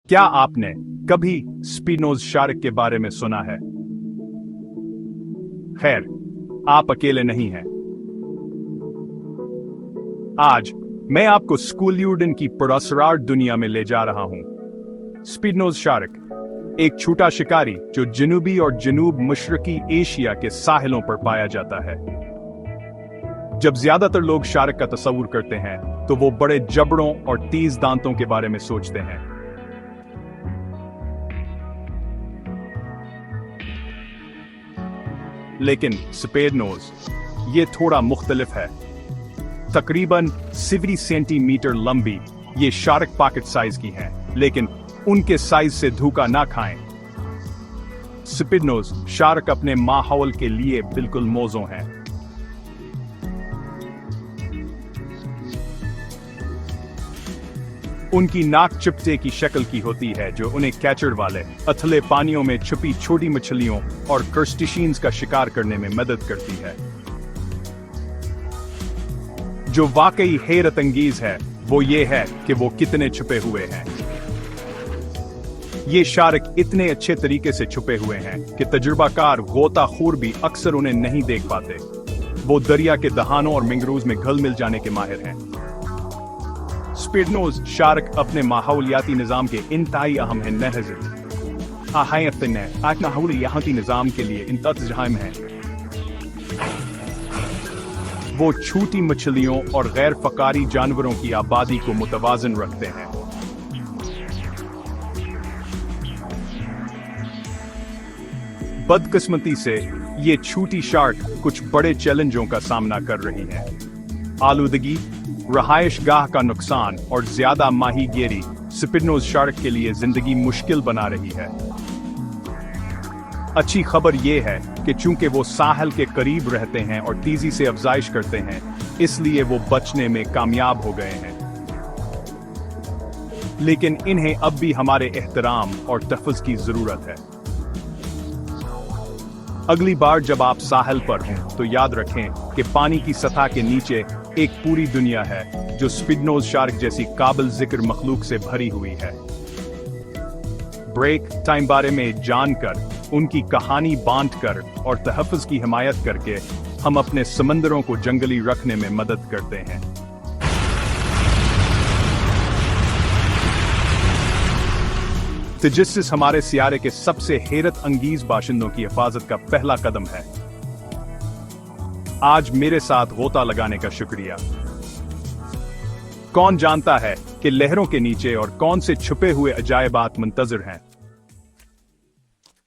क्या आपने कभी स्पिनोज शार्क के बारे में सुना है? खैर, आप अकेले नहीं हैं। आज मैं आपको स्कूल्यूडन की पुरस्कार दुनिया में ले जा रहा हूं। स्पिनोज शार्क एक छोटा शिकारी जो जनूबी और जनूब मशरकी एशिया के साहिलों पर पाया जाता है। जब ज्यादातर लोग शार्क का तस्वुर करते हैं तो वो बड़े जबड़ों और तेज दांतों के बारे में सोचते हैं। लेकिन सफेद नोज ये थोड़ा मुख्तलिफ है। तकरीबन 70 सेंटीमीटर लंबी ये शार्क पॉकेट साइज की हैं, लेकिन उनके साइज से धोखा ना खाएं। स्पिनोज शार्क अपने माहौल के लिए बिल्कुल मौजू हैं। उनकी नाक चिपटे की शक्ल की होती है जो उन्हें कैचर वाले अथले पानियों में छुपी छोटी मछलियों और क्रस्टेशियंस का शिकार करने में मदद करती है। जो वाकई हैरत अंगेज है वो ये है कि वो कितने छुपे हुए हैं। ये शार्क इतने अच्छे तरीके से छुपे हुए हैं कि तजुर्बाकार गोताखोर भी अक्सर उन्हें नहीं देख पाते। वो दरिया के दहानों और मैंग्रोव्स में घुल मिल जाने के माहिर हैं। स्पिनोज शार्क अपने माहौलियाती निजाम के इंतहाई अहम हैं। माहौलियाती निजाम के लिए इंतजाम है। वो छोटी मछलियों और गैर फकारी जानवरों की आबादी को मुतवाजन रखते हैं। बदकिस्मती से ये छोटी शार्क कुछ बड़े चैलेंजों का सामना कर रही है। आलूदगी, रहायशगाह का नुकसान और ज्यादा माहीगीरी स्पिनोज शार्क के लिए जिंदगी मुश्किल बना रही है। अच्छी खबर यह है कि चूंकि वो साहल के करीब रहते हैं और तेजी से अफजाइश करते हैं, इसलिए वो बचने में कामयाब हो गए हैं। लेकिन इन्हें अब भी हमारे एहतराम और तहफ़्फ़ुज़ की जरूरत है। अगली बार जब आप साहल पर हों तो याद रखें कि पानी की सतह के नीचे एक पूरी दुनिया है जो स्पिनोज शार्क जैसी काबिल जिक्र मखलूक से भरी हुई है। ब्रेक टाइम बारे में जानकर, उनकी कहानी बांटकर और तहफ़्फ़ुज़ की हिमायत करके हम अपने समंदरों को जंगली रखने में मदद करते हैं। तजस्सुस हमारे सियारे के सबसे हैरत अंगीज बाशिंदों की हिफाजत का पहला कदम है। आज मेरे साथ गोता लगाने का शुक्रिया। कौन जानता है कि लहरों के नीचे और कौन से छुपे हुए अजायबात मुंतजर हैं।